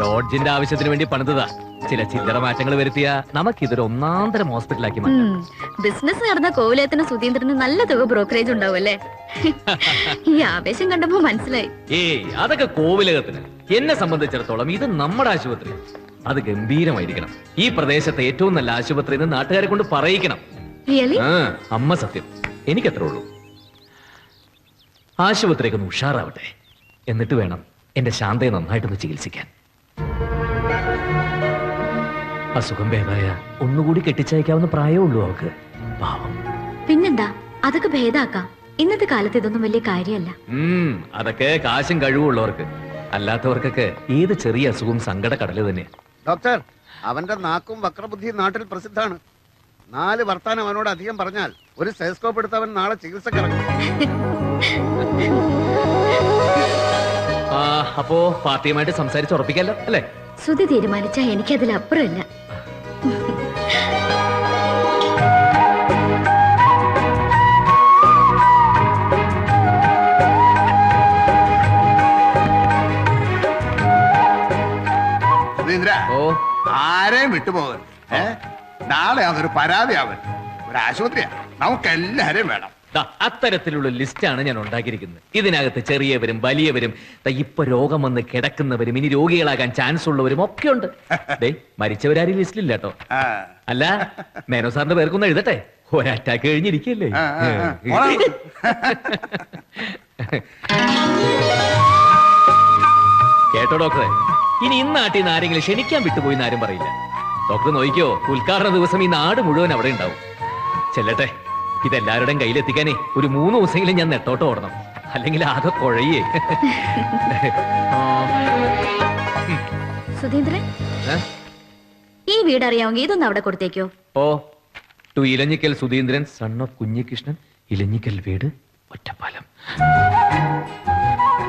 ലോഡ്ജിന്റെ ആവശ്യത്തിന് വേണ്ടി പണിതതാ. ചില ചില്ലറ മാറ്റങ്ങൾ വരുത്തിയ നമുക്കിതൊരു ഒന്നാന്തരം ഹോസ്പിറ്റലാക്കി മാറ്റാം. ബിസിനസ് നടന്ന കോവിലത്തിന് സുധീന്ദ്രന് നല്ല തുക ബ്രോക്കറേജ് ഉണ്ടാവും അല്ലേ? ഈ ആവേശം കണ്ടപ്പോ മനസ്സിലായി. ഏയ് അതൊക്കെ കോവിലകത്തിന്. എന്നെ സംബന്ധിച്ചിടത്തോളം ഇത് നമ്മുടെ ആശുപത്രി. അത് ഗംഭീരമായിരിക്കണം. ഈ പ്രദേശത്തെ ഏറ്റവും നല്ല ആശുപത്രി എന്ന് നാട്ടുകാരെ കൊണ്ട് പറയിക്കണം. അമ്മ സത്യം, എനിക്കത്രേ ഉള്ളൂ. ആശുപത്രിയൊക്കെ ഒന്ന് ഉഷാറാവട്ടെ, എന്നിട്ട് വേണം എന്റെ ശാന്തയെ നന്നായിട്ടൊന്ന് ചികിത്സിക്കാൻ. അസുഖം ഭേദമായ ഒന്നുകൂടി കെട്ടിച്ചയക്കാവുന്ന പ്രായമുള്ളൂ അവക്ക്. പാവം. പിന്നെന്താ, അതൊക്കെ ഭേദാക്കാം. ഇന്നത്തെ കാലത്ത് ഇതൊന്നും വലിയ കാര്യമല്ല. അതൊക്കെ കാശും കഴിവുള്ളവർക്ക്. അല്ലാത്തവർക്കൊക്കെ ഏത് ചെറിയ അസുഖവും സങ്കട കടല് തന്നെ. ഡോക്ടർ, അവന്റെ നാക്കും വക്രബുദ്ധിയും നാട്ടിൽ പ്രസിദ്ധാണ്. 4 വർത്താനം അവനോട് അധികം പറഞ്ഞാൽ ഒരു സ്റ്റെതസ്കോപ്പ് എടുത്ത് അവൻ നാളെ ചികിത്സക്കിറങ്ങും. അപ്പോ പാർട്ടിയുമായിട്ട് സംസാരിച്ച് ഉറപ്പിക്കല്ലോ അല്ലേ? സുധി തീരുമാനിച്ചാ എനിക്കതിലപ്പുറമില്ല. ആരെയും വിട്ടുപോകരുത്. നാളെ അതൊരു പരാതിയാവൻ. ഒരു ആശുപത്രിയാ, നമുക്ക് എല്ലാരെയും വേണം. അത്തരത്തിലുള്ള ലിസ്റ്റാണ് ഞാൻ ഉണ്ടാക്കിയിരിക്കുന്നത്. ഇതിനകത്ത് ചെറിയവരും വലിയവരും, ഇപ്പൊ രോഗം വന്ന് കിടക്കുന്നവരും ഇനി രോഗികളാകാൻ ചാൻസ് ഉള്ളവരും ഒക്കെ ഉണ്ട്. മരിച്ചവരാരും ലിസ്റ്റിലില്ല കേട്ടോ. അല്ല, മേനോ സാറിന്റെ പേർക്കൊന്ന് എഴുതട്ടെ. ഒരു അറ്റാക്ക് കഴിഞ്ഞിരിക്കല്ലേ. കേട്ടോ ഡോക്ടറെ, ഇനി ഇന്നാട്ടിൽ നിന്ന് ആരെങ്കിലും ക്ഷണിക്കാൻ വിട്ടുപോയി ആരും പറയില്ല. ഡോക്ടർ നോക്കിക്കോ, ഉദ്ഘാടന ദിവസം ഈ നാട് മുഴുവൻ അവിടെ ഉണ്ടാവും. ചെല്ലട്ടെ, ഇതെല്ലാവരുടെയും കയ്യിലെത്തിക്കാനേ ഒരു 3 ദിവസമെങ്കിലും ഞാൻ നെട്ടോട്ട് ഓടണം, അല്ലെങ്കിൽ ആകെ കുഴയേ. സുധീന്ദ്രൻ, ഈ വീട് അറിയാമെങ്കിൽ ഇതൊന്നും അവിടെ കൊടുത്തേക്കോ. To Ilanjikkal Sudheendran, son of Kunhikrishnan, Ilanjikkal വീട്, ഒറ്റപ്പാലം.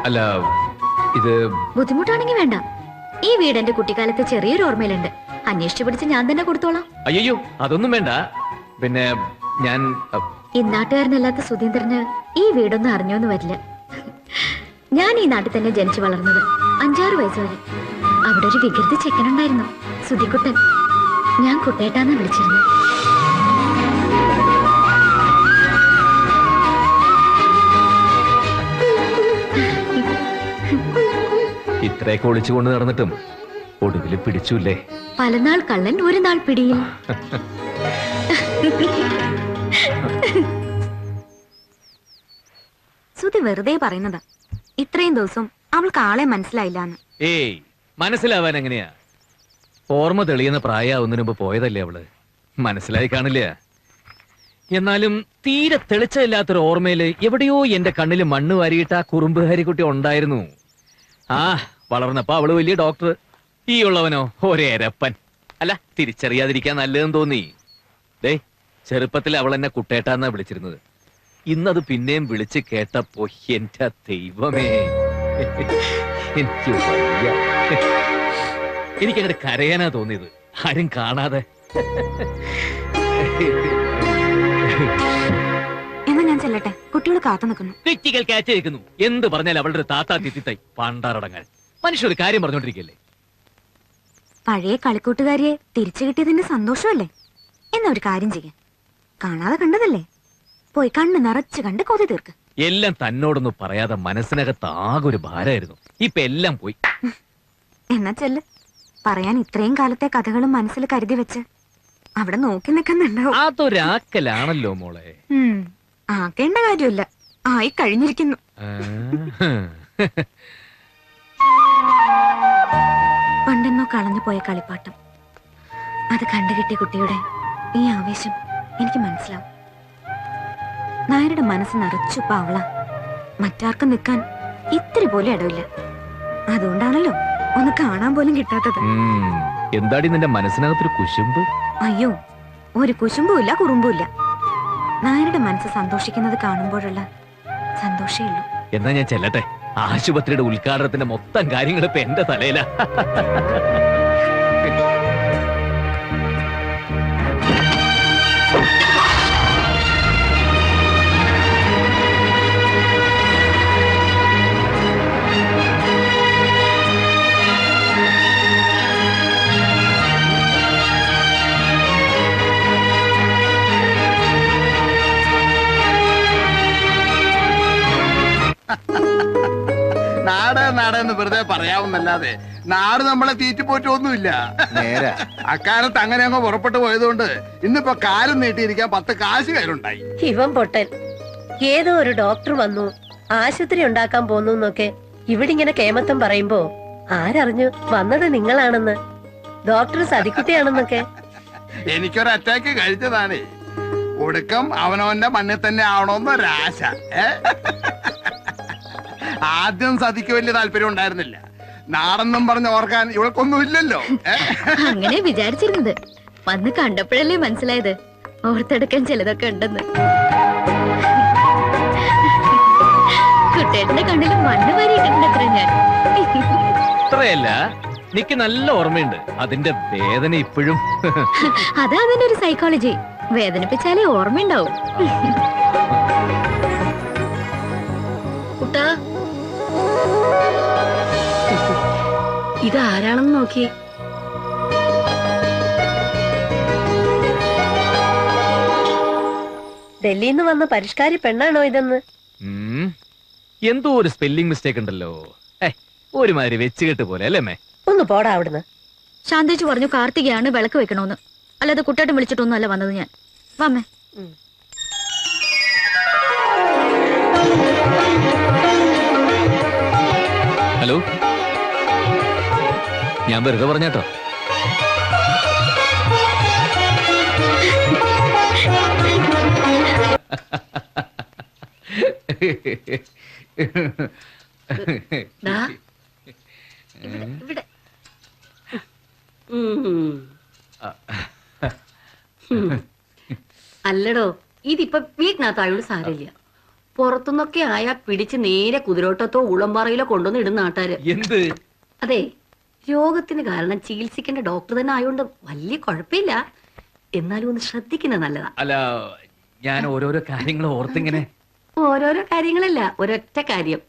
അല്ല, ഇത് ബുദ്ധിമുട്ടാണെങ്കിൽ വേണ്ട. ഈ വീട് എന്റെ കുട്ടിക്കാലത്തെ ചെറിയൊരു ഓർമ്മയിലുണ്ട്. അന്വേഷിച്ചു പിടിച്ച് ഞാൻ തന്നെ കൊടുത്തോളാം. അയ്യോ, അതൊന്നും വേണ്ട. പിന്നെ ഞാൻ ഇന്നാട്ടുകാരനല്ലാത്ത സുധീന്ദ്രന് ഈ വീടൊന്നും അറിഞ്ഞോന്ന് വരില്ല. ഞാൻ ഈ നാട്ടിൽ തന്നെ ജനിച്ചു വളർന്നത്. 5-6 വയസ്സ് വരെ. അവിടെ ഒരു വികൃതി ചെക്കനുണ്ടായിരുന്നു, സുധിക്കുട്ടൻ. ഞാൻ കുട്ടേട്ടാന്ന് വിളിച്ചിരുന്നു. ഇത്രയൊക്കെ ഒളിച്ചുകൊണ്ട് നടന്നിട്ടും ഒടുവിൽ പിടിച്ചുല്ലേ. പലനാൾ കള്ളൻ ഒരു നാൾ പിടിയിൽ. സുധി വെറുതെ പറയുന്നതാ. ഇത്രയും ദിവസം അവൾക്ക് ആളെ മനസ്സിലായില്ലാന്ന്. ഏയ്, മനസ്സിലാവാൻ എങ്ങനെയാ? ഓർമ്മ തെളിയുന്ന പ്രായാവുന്നതിന് മുമ്പ് പോയതല്ലേ അവള്. മനസ്സിലായി കാണില്ല. എന്നാലും തീരെ തെളിച്ചമില്ലാത്തൊരു ഓർമ്മയില് എവിടെയോ എന്റെ കണ്ണില് മണ്ണ് വാരിയിട്ട് ആ കുറുമ്പുകാരിക്കുട്ടി ഉണ്ടായിരുന്നു. വളർന്നപ്പോ അവള് വലിയ ഡോക്ടർ. ഈ ഉള്ളവനോ ഒരേരപ്പൻ. അല്ല, തിരിച്ചറിയാതിരിക്കാൻ നല്ലതെന്ന് തോന്നി. ചെറുപ്പത്തിൽ അവൾ എന്നെ കുട്ടേട്ടാന്നാ വിളിച്ചിരുന്നത്. ഇന്നത് പിന്നെയും വിളിച്ച് കേട്ടപ്പോ എന്റെ ദൈവമേ, എനിക്ക് വയ്യ. എനിക്കങ്ങോട്ട് കരയാനാ തോന്നിയത്, ആരും കാണാതെ. എന്നാ ഞാൻ ചെല്ലട്ടെ, കുട്ടികൾ കാത്തു നിൽക്കുന്നു. വ്യക്തികൾ കാച്ചു നിൽക്കുന്നു. എന്ത് പറഞ്ഞാൽ അവളുടെ താത്താ തിത്തിത്തായി പണ്ടാറടങ്ങാൻ. മനുഷ്യർ കാര്യം പറഞ്ഞോണ്ടിരിക്കല്ലേ. പഴയ കളിക്കൂട്ടുകാരിയെ തിരിച്ചു കിട്ടിയതിന്റെ സന്തോഷമല്ലേ? എന്നാ ഒരു കാര്യം ചെയ്യാൻ, കാണാതെ കണ്ടതല്ലേ, പോയി കണ്ണ് നിറച്ച് കണ്ട് കൊതി തീർക്ക്. എല്ലാം തന്നോടൊന്നും പറയാതെ മനസ്സിനകത്ത് ആകെ ഒരു ഭാരമായിരുന്നു. ഇപ്പൊ എല്ലാം പോയി. എന്നാ ചെല്ല്. പറയാൻ ഇത്രയും കാലത്തെ കഥകളും മനസ്സിൽ കരുതി വെച്ച് അവിടെ നോക്കി നിൽക്കുന്നുണ്ടാവും. അതൊരാക്കലാണല്ലോ മോളെ. ആക്കേണ്ട കാര്യമില്ല, ആയി കഴിഞ്ഞിരിക്കുന്നു. പണ്ടെന്നോ കളഞ്ഞു പോയ കളിപ്പാട്ടം, അത് കണ്ടുകിട്ടിയ കുട്ടിയുടെ ഈ ആവേശം എനിക്ക് മനസ്സിലാവും. നായരുടെ മനസ്സ് നിറച്ചു പാവള. മറ്റാർക്കും നിൽക്കാൻ ഇത്തിരി പോലും ഇടവില്ല. അതുകൊണ്ടാണല്ലോ ഒന്ന് കാണാൻ പോലും കിട്ടാത്തത്. എന്താടി നിന്റെ മനസ്സിനകത്തൊരു കുശുമ്പ്? അയ്യോ, ഒരു കുശുമ്പുമില്ല, കുറുമ്പുമില്ല. നായരുടെ മനസ്സ് സന്തോഷിക്കുന്നത് കാണുമ്പോഴുള്ള സന്തോഷേ ഉള്ളൂ. എന്നാ ഞാൻ ചെല്ലട്ടെ. ആശുപത്രിയുടെ ഉദ്ഘാടനത്തിന്റെ മൊത്തം കാര്യങ്ങൾ ഇപ്പൊ എന്റെ തലയിലാ. എന്ന് വെറുതെ പറയാവുന്നല്ലാതെ നാട് നമ്മളെ തീറ്റിപ്പോറ്റൊന്നുമില്ല. നേരാ. അക്കാലത്ത് അങ്ങനെ അങ്ങ് പുറപ്പെട്ടു പോയതുകൊണ്ട് ഇന്നിപ്പോ കാലം നീട്ടിയിരിക്കാൻ 10 കാശ് കയ്യിലുണ്ടായി. ഇവൻ പൊട്ടൻ. ഏതോ ഒരു ഡോക്ടർ വന്നു ആശുപത്രി ഉണ്ടാക്കാൻ പോന്നു എന്നൊക്കെ ഇവിടെ ഇങ്ങനെ കേമത്തം പറയുമ്പോ ആരറിഞ്ഞു വന്നത് നിങ്ങളാണെന്ന്, ഡോക്ടർ സതിക്കുട്ടിയാണെന്നൊക്കെ. എനിക്കൊരു അറ്റാക്ക് കഴിച്ചതാണേ. ഒടുക്കം അവനവന്റെ മണ്ണിൽ തന്നെ ആവണോന്നൊരാശ. ആദ്യം സതിക്ക് വലിയ താല്പര്യം ഉണ്ടായിരുന്നില്ല. നാടെന്നും പറഞ്ഞ് ഓർക്കാൻ ഇവൾക്കൊന്നുമില്ലല്ലോ. അങ്ങനെ വിചാരിച്ചിരുന്നത് വന്ന് കണ്ടപ്പോഴല്ലേ മനസ്സിലായത് ഓർത്തെടുക്കാൻ ചിലതൊക്കെ ഉണ്ടെന്ന്. കുട്ടേട്ടന്റെ കണ്ണിൽ മണ്ണ് വാരിയിട്ടിട്ടുണ്ട് ഞാൻ. അത്രയല്ല, എനിക്ക് നല്ല ഓർമ്മയുണ്ട്. അതിന്റെ വേദന ഇപ്പോഴും. അതാ അതിന്റെ ഒരു സൈക്കോളജി. വേദനിപ്പിച്ചാലേ ഓർമ്മയുണ്ടാവും. കുട്ടാ, ഇതാരാണെന്ന് നോക്കി. ഡൽഹിന്ന് വന്ന പരിഷ്കാരി പെണ്ണാണോ ഇതെന്ന്? എന്തോ ഒരു സ്പെല്ലിംഗ് മിസ്റ്റേക്ക് ഉണ്ടല്ലോ. ഒരുമാതിരി വെച്ചുകെട്ട് പോലെ അല്ലേ മേ? ഒന്ന് പോടാ അവിടുന്ന്. ശാന്തേച്ചു പറഞ്ഞു കാർത്തികയാണ് വിളക്ക് വെക്കണോന്ന്. അല്ലാതെ കുട്ടേട്ടൻ വിളിച്ചിട്ടൊന്നും അല്ല വന്നത് ഞാൻ. വാമേ. ഹലോ, ഞാൻ വെറുതെ പറഞ്ഞേട്ടോ. ഇവിടെ അല്ലടോ, ഇതിപ്പൊ വീട്ടിനകത്തായോണ്ട് സാരമില്ല. പുറത്തുനിന്നൊക്കെ ആയാ പിടിച്ച് നേരെ കുതിരോട്ടത്തോ ഉളമ്പാറയിലോ കൊണ്ടുവന്ന് ഇടുന്ന നാട്ടുകാര്. എന്ത്? അതെ, രോഗത്തിന് കാരണം ചികിത്സിക്കേണ്ട ഡോക്ടർ തന്നെ ആയോണ്ട് വലിയ കുഴപ്പമില്ല. എന്നാലും ഒന്ന് ശ്രദ്ധിക്കുന്നത് നല്ലതാ. അല്ല, ഞാൻ ഓരോരോ കാര്യങ്ങൾ ഓർത്തിങ്ങനെ. ഓരോരോ കാര്യങ്ങളല്ല, ഒരൊറ്റ കാര്യം.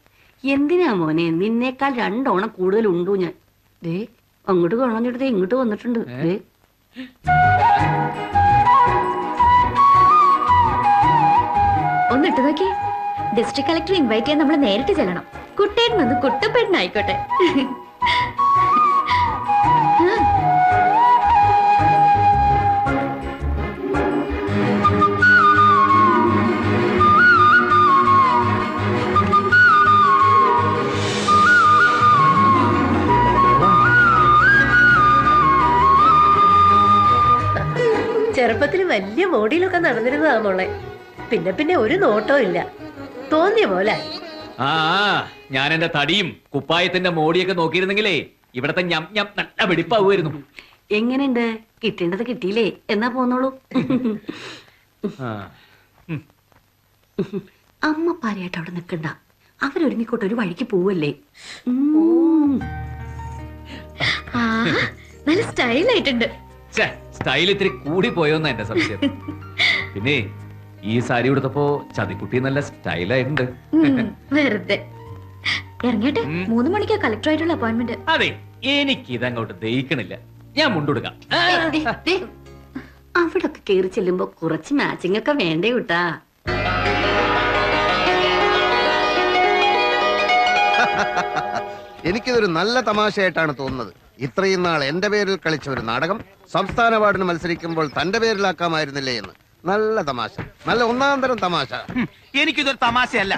എന്തിനാ മോനെ നിന്നേക്കാൾ 2 ഓണം കൂടുതൽ ഉണ്ടു ഞാൻ. ദേ അങ്ങോട്ട് കളഞ്ഞിട്ട് ഇങ്ങോട്ട് വന്നിട്ടുണ്ട്. ദേ ഒന്നിട്ട് നോക്കി. ഡിസ്ട്രിക്ട് കളക്ടർ ഇൻവൈറ്റ് ചെയ്യാൻ നമ്മൾ നേരിട്ട് ചെല്ലണം. കുട്ടേട്ടൻ വന്ന് കുട്ടപ്പേട്ടനായിക്കോട്ടെ. ചെറുപ്പത്തിൽ വലിയ മോടിയിലൊക്കെ നടന്നിരുന്നതാ മോളെ. പിന്നെ പിന്നെ ഒരു നോട്ടോ ഇല്ല, തോന്നിയ പോലെ. ആ, ഞാൻ എന്റെ തടിയും കുപ്പായത്തിന്റെ മോടിയൊക്കെ നോക്കിയിരുന്നെങ്കിലേ ഇവിടത്തെ നല്ല വെടിപ്പാവുമായിരുന്നു. എങ്ങനെയുണ്ട്? കിട്ടേണ്ടത് കിട്ടിയില്ലേ? എന്നാ പോന്നോളൂ. അമ്മ പാരയായിട്ട് അവിടെ നിൽക്കണ്ട. അവരൊരുങ്ങിക്കോട്ടെ, ഒരു വഴിക്ക് പോവല്ലേ. നല്ല സ്റ്റൈലായിട്ടുണ്ട്. സ്റ്റൈൽ ഇത്തിരി കൂടി പോയോന്നാ എന്റെ സംശയം. പിന്നെ ഈ സാരി ഉടുത്തപ്പോ ചതിക്കുട്ടി നല്ല സ്റ്റൈലായിട്ടുണ്ട്. വെറുതെ ഇറങ്ങിട്ടെ. 3 മണിക്കാ കളക്ടറായിട്ടുള്ള അപ്പോയിന്റ്മെന്റ്. അതെ, എനിക്ക് ഇതങ്ങോട്ട് ദഹിക്കണില്ല. ഞാൻ മുണ്ടുകൊടുക്കാം. അവിടൊക്കെ കേറി ചെല്ലുമ്പോ കുറച്ച് മാച്ചിങ് ഒക്കെ വേണ്ടേ കൂട്ടാ. എനിക്കിതൊരു നല്ല തമാശയായിട്ടാണ് തോന്നുന്നത്. ഇത്രയും നാൾ എന്റെ പേരിൽ കളിച്ച ഒരു നാടകം സംസ്ഥാന അവാർഡിന് മത്സരിക്കുമ്പോൾ തന്റെ പേരിലാക്കാമായിരുന്നില്ലേ എന്ന്. നല്ല തമാശ, നല്ല ഒന്നാം തരം തമാശ. എനിക്കിതൊരു തമാശയല്ല.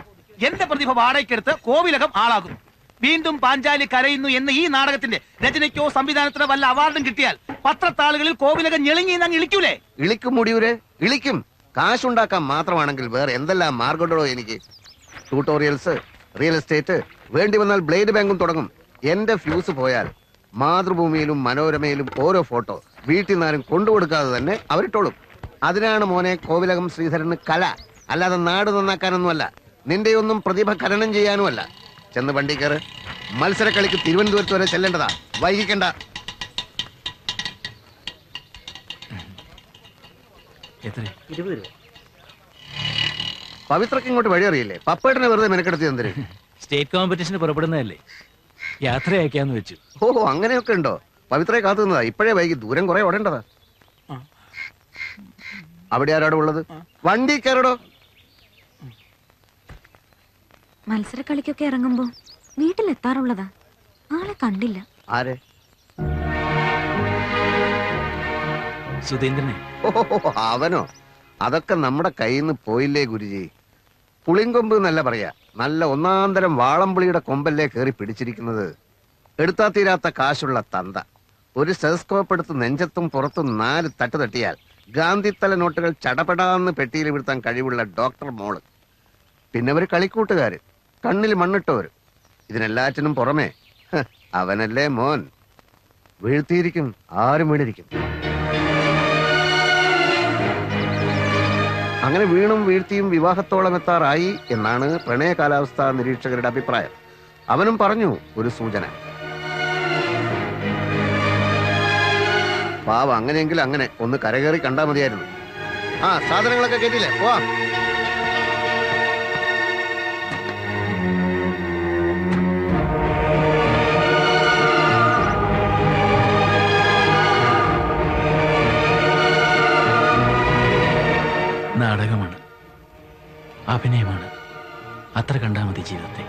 എന്റെ പ്രതിഭ വാടകയ്ക്കെടുത്ത് കോവിലകം ആളാകുന്നു. വീണ്ടും പാഞ്ചാലി കരയുന്നു എന്ന് ഈ നാടകത്തിന്റെ രചനയ്ക്കോ സംവിധാനത്തിനോ വല്ല അവാർഡും കിട്ടിയാൽ പത്രത്താളുകളിൽ കോവിലകം ഞെളിങ്ങി അങ്ങ് ഇളിക്കൂലേ? ഇളിക്കും മുടിയൂരെ, ഇളിക്കും. കാശുണ്ടാക്കാൻ മാത്രമാണെങ്കിൽ വേറെ എന്തെല്ലാം മാർഗമുണ്ടോ എനിക്ക്? ട്യൂട്ടോറിയൽസ്, റിയൽ എസ്റ്റേറ്റ്, വേണ്ടി വന്നാൽ ബ്ലേഡ് ബാങ്കും തുടങ്ങും. എന്റെ ഫ്യൂസ് പോയാൽ മാതൃഭൂമിയിലും മനോരമയിലും ഓരോ ഫോട്ടോ വീട്ടിൽ നിന്നാരും കൊണ്ടുകൊടുക്കാതെ തന്നെ അവരിട്ടോളും. അതിനാണ് മോനെ കോവിലകം ശ്രീധരന് കല, അല്ലാതെ നാട് നന്നാക്കാനൊന്നുമല്ല. നിന്റെയൊന്നും പ്രതിഭ ഖനനം ചെയ്യാനുമല്ല. ചെന്ന് വണ്ടി കയറ്. മത്സരക്കളിക്ക് തിരുവനന്തപുരത്ത് വരെ ചെല്ലേണ്ടതാ. വൈകിക്കണ്ട. പവിത്രക്ക് ഇങ്ങോട്ട് വഴി അറിയില്ലേ? പപ്പേട്ടനെ വെറുതെ മെനക്കെടുത്തി എന്തിന്? സ്റ്റേറ്റ് കോമ്പറ്റീഷന് പുറപ്പെടുന്നതല്ലേ, യാത്രയാക്കാന്ന് വെച്ചു. ഓ, അങ്ങനെയൊക്കെ ഉണ്ടോ? പവിത്രയെ കാത്തുന്നതാ. ഇപ്പോഴേ വൈകി, ദൂരം കുറെ ഓടേണ്ടതാ. അവിടെ ആരാടോ ഉള്ളത്? വണ്ടി കയറടോ. മത്സരക്കളിക്കൊക്കെ ഇറങ്ങുമ്പോ വീട്ടിലെത്താറുള്ളതാ. ആളെ കണ്ടില്ല. ആരെ? സുധീന്ദ്രനെ. ഓ, അവനോ? അതൊക്കെ നമ്മുടെ കയ്യിൽ നിന്ന് പോയില്ലേ ഗുരുജി. പുളിങ്കൊമ്പ് എന്നല്ല പറയാ, നല്ല ഒന്നാന്തരം വാളംപുളിയുടെ കൊമ്പല്ലേ കയറി പിടിച്ചിരിക്കുന്നത്. എടുത്താ തീരാത്ത കാശുള്ള തന്ത. ഒരു സ്റ്റെതസ്കോപ്പ് എടുത്ത് നെഞ്ചത്തും പുറത്തും 4 തട്ട് തട്ടിയാൽ ഗാന്ധിത്തല നോട്ടുകൾ ചടപടാന്ന് പെട്ടിയിൽ വീഴ്ത്താൻ കഴിവുള്ള ഡോക്ടർ മോള്. പിന്നെ ഒരു കളിക്കൂട്ടുകാര്, കണ്ണിൽ മണ്ണിട്ടവര്. ഇതിനെല്ലാറ്റിനും പുറമെ അവനല്ലേ മോൻ. വീഴ്ത്തിയിരിക്കും, ആരും വീണിരിക്കും. അങ്ങനെ വീണും വീഴ്ത്തിയും വിവാഹത്തോളം എത്താറായി എന്നാണ് പ്രണയ കാലാവസ്ഥാ നിരീക്ഷകരുടെ അഭിപ്രായം. അവനും പറഞ്ഞു ഒരു സൂചന. പാവ, അങ്ങനെയെങ്കിൽ അങ്ങനെ ഒന്ന് കരകയറി കണ്ടാ മതിയായിരുന്നു. ആ സാധനങ്ങളൊക്കെ കേട്ടില്ലേ, പോവാം. നാടകമാണ്, അഭിനയമാണ്. അത്ര കണ്ടാ മതി ജീവിതത്തെ.